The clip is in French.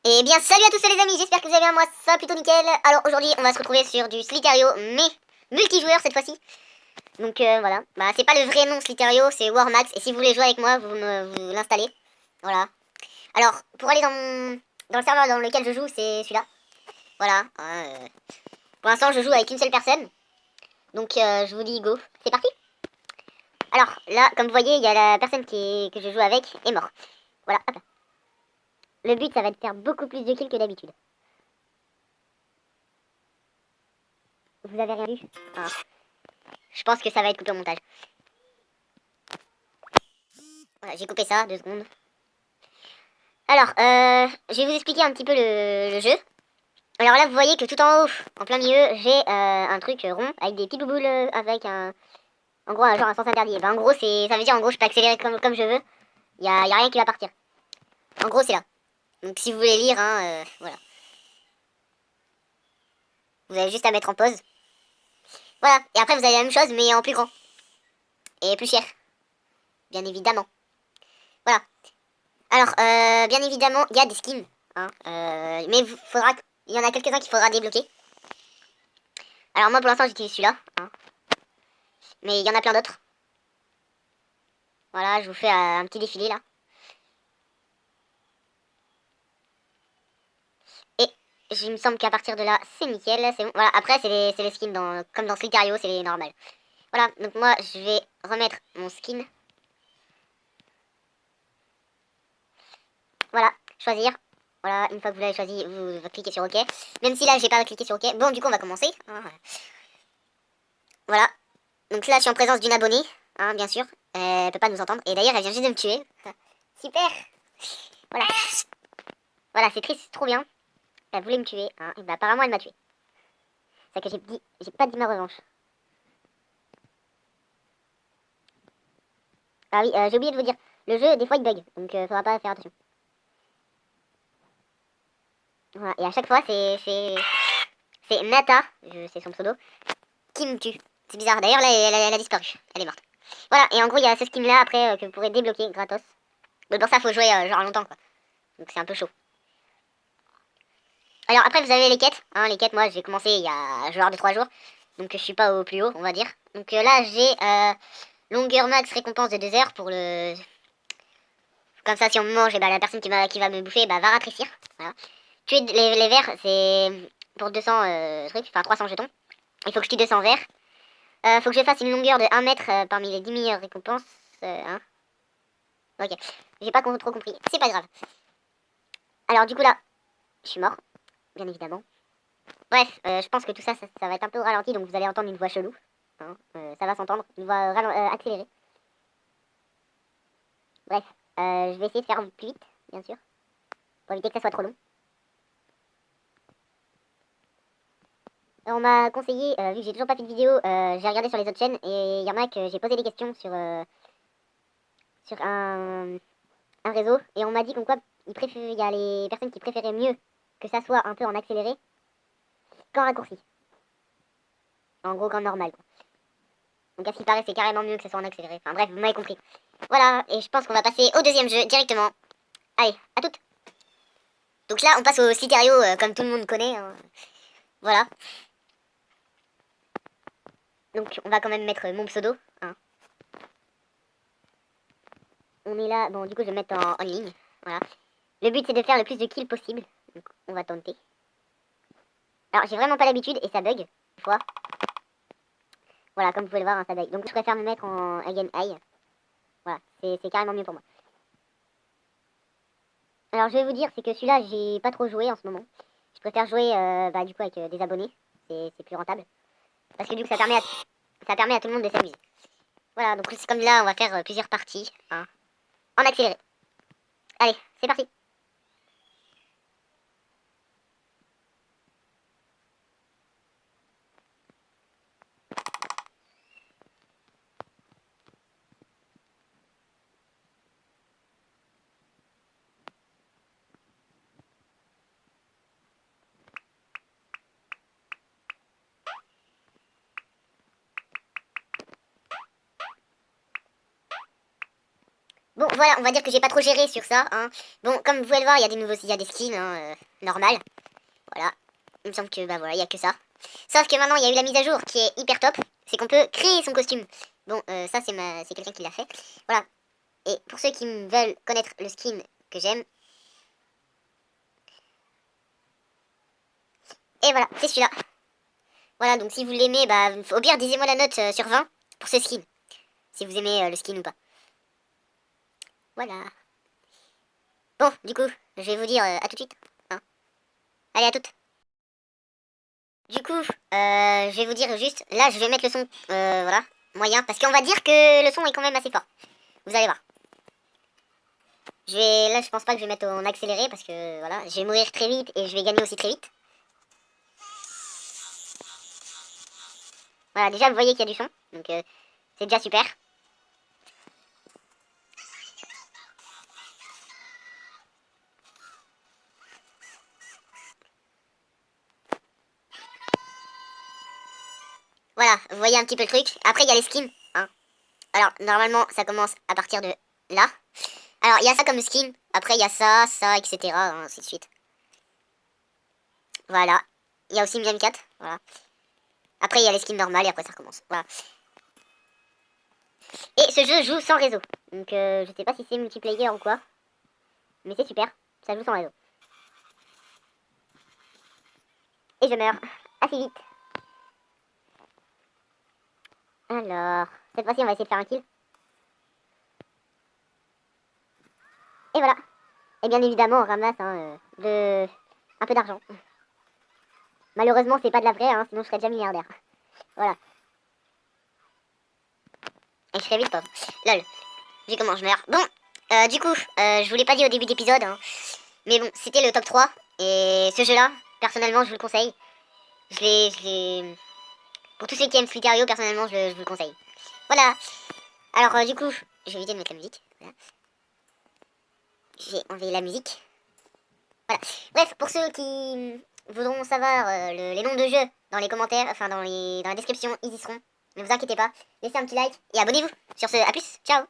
Eh bien, salut à tous les amis, j'espère que vous allez bien, moi ça va plutôt nickel. Alors aujourd'hui, on va se retrouver sur du Slither.io, mais multijoueur cette fois-ci. Donc voilà, bah c'est pas le vrai nom Slither.io, c'est Warmax, et si vous voulez jouer avec moi, vous l'installez. Voilà. Alors, pour aller dans le serveur dans lequel je joue, c'est celui-là. Voilà. Pour l'instant, je joue avec une seule personne. Donc je vous dis go, c'est parti. Alors là, comme vous voyez, il y a la personne que je joue avec est mort. Voilà, hop là. Le but, ça va être de faire beaucoup plus de kills que d'habitude. Vous avez rien vu? Ah. Je pense que ça va être coupé au montage. Voilà, j'ai coupé ça, 2 secondes. Alors, je vais vous expliquer un petit peu le jeu. Alors là, vous voyez que tout en haut, en plein milieu, j'ai un truc rond avec des petites bouboules avec un... En gros, genre un sens interdit. Ben, en gros, ça veut dire, en gros, je peux accélérer comme je veux. Y a rien qui va partir. En gros, c'est là. Donc si vous voulez lire, hein, voilà. Vous avez juste à mettre en pause. Voilà. Et après, vous avez la même chose, mais en plus grand. Et plus cher. Bien évidemment. Voilà. Alors, bien évidemment, il y a des skins. Hein, mais il y en a quelques-uns qu'il faudra débloquer. Alors moi, pour l'instant, j'utilise celui-là. Hein, mais il y en a plein d'autres. Voilà, je vous fais un petit défilé, là. Et il me semble qu'à partir de là, c'est nickel. C'est bon. Voilà, après, c'est les skins comme dans Slither.io, c'est les normales. Voilà, donc moi, je vais remettre mon skin. Voilà, choisir. Voilà, une fois que vous l'avez choisi, vous cliquez sur OK. Même si là, j'ai pas cliqué sur OK. Bon, du coup, on va commencer. Hein. Voilà. Donc là, je suis en présence d'une abonnée, hein, bien sûr. Elle peut pas nous entendre. Et d'ailleurs, elle vient juste de me tuer. Super. Voilà. Voilà, c'est triste, c'est trop bien. Elle voulait me tuer, hein. Et bah, apparemment, elle m'a tué. C'est que j'ai pas dit ma revanche. Ah oui, j'ai oublié de vous dire. Le jeu, des fois, il bug. Donc, faudra pas faire attention. Voilà. Et à chaque fois, c'est Nata, c'est son pseudo, qui me tue. C'est bizarre. D'ailleurs, là, elle a disparu. Elle est morte. Voilà. Et en gros, il y a ce skin-là après que vous pourrez débloquer gratos. Mais pour ça, faut jouer genre longtemps, quoi. Donc, c'est un peu chaud. Alors après vous avez les quêtes, hein, les quêtes moi j'ai commencé il y a genre de 3 jours, donc je suis pas au plus haut on va dire. Donc là j'ai longueur max récompense de 2 heures pour le... Comme ça si on me mange, et bah, la personne qui va me bouffer bah, va rafraîchir. Voilà. Tuer les vers c'est pour 200 trucs, enfin 300 jetons. Il faut que je tue 200 vers. Faut que je fasse une longueur de 1 mètre parmi les 10 meilleures récompenses. Hein. Ok, j'ai pas trop compris, c'est pas grave. Alors du coup là, je suis mort, bien évidemment. Bref, je pense que tout ça, ça va être un peu au ralenti, donc vous allez entendre une voix chelou. Hein, ça va s'entendre, une voix accélérée. Bref, je vais essayer de faire plus vite, bien sûr, pour éviter que ça soit trop long. On m'a conseillé, vu que j'ai toujours pas fait de vidéo, j'ai regardé sur les autres chaînes, et il y en a que j'ai posé des questions sur un réseau, et on m'a dit comme quoi il y a les personnes qui préféraient mieux que ça soit un peu en accéléré qu'en raccourci. En gros, qu'en normal, quoi. Donc à ce qui paraît, c'est carrément mieux que ce soit en accéléré. Enfin bref, vous m'avez compris. Voilà, et je pense qu'on va passer au deuxième jeu directement. Allez, à toutes. Donc là, on passe au Slither.io, comme tout le monde connaît. Hein. Voilà. Donc on va quand même mettre mon pseudo. Hein. On est là, bon du coup je vais me mettre en ligne. Voilà. Le but c'est de faire le plus de kills possible. Donc on va tenter. Alors j'ai vraiment pas l'habitude et ça bug. Une fois. Voilà, comme vous pouvez le voir, hein, ça bug. Donc je préfère me mettre en again high. Voilà, c'est carrément mieux pour moi. Alors je vais vous dire, c'est que celui-là j'ai pas trop joué en ce moment. Je préfère jouer bah, du coup avec des abonnés. C'est plus rentable. Parce que du coup ça permet à tout le monde de s'amuser. Voilà, donc c'est comme là on va faire plusieurs parties. Hein, en accéléré. Allez, c'est parti. Bon, voilà, on va dire que j'ai pas trop géré sur ça, hein. Bon, comme vous pouvez le voir, il y a des nouveaux, il y a des skins, hein, normal. Voilà. Il me semble que, bah voilà, il y a que ça. Sauf que maintenant, il y a eu la mise à jour qui est hyper top. C'est qu'on peut créer son costume. Bon, ça, c'est quelqu'un qui l'a fait. Voilà. Et pour ceux qui veulent connaître le skin que j'aime. Et voilà, c'est celui-là. Voilà, donc si vous l'aimez, bah, au pire, disez-moi la note sur 20 pour ce skin. Si vous aimez le skin ou pas. Voilà. Bon, du coup, je vais vous dire à tout de suite, hein. Allez, à toutes. Du coup, je vais vous dire juste, là, je vais mettre le son, voilà, moyen, parce qu'on va dire que le son est quand même assez fort. Vous allez voir. Là, je pense pas que je vais mettre en accéléré, parce que, voilà, je vais mourir très vite et je vais gagner aussi très vite. Voilà, déjà, vous voyez qu'il y a du son, donc c'est déjà super. Voilà, vous voyez un petit peu le truc. Après, il y a les skins, hein. Alors, normalement, ça commence à partir de là. Alors, il y a ça comme skin. Après, il y a ça, ça, etc. Hein, ainsi de suite. Voilà. Il y a aussi Miam 4. Voilà. Après, il y a les skins normales et après, ça recommence. Voilà. Et ce jeu joue sans réseau. Donc, je sais pas si c'est multiplayer ou quoi. Mais c'est super. Ça joue sans réseau. Et je meurs assez vite. Alors, cette fois-ci, on va essayer de faire un kill. Et voilà. Et bien évidemment, on ramasse hein, un peu d'argent. Malheureusement, c'est pas de la vraie, hein, sinon je serais déjà milliardaire. Voilà. Et je serais vite pauvre. Lol. Vu comment je meurs. Bon, du coup, je vous l'ai pas dit au début d'épisode, hein, mais bon, c'était le top 3. Et ce jeu-là, personnellement, je vous le conseille. Je l'ai... Pour tous ceux qui aiment Slitario, personnellement, je vous le conseille. Voilà. Alors, du coup, je vais éviter de mettre la musique. Voilà. J'ai enlevé la musique. Voilà. Bref, pour ceux qui voudront savoir les noms de jeux dans les commentaires, enfin dans la description, ils y seront. Ne vous inquiétez pas. Laissez un petit like et abonnez-vous. Sur ce, à plus. Ciao.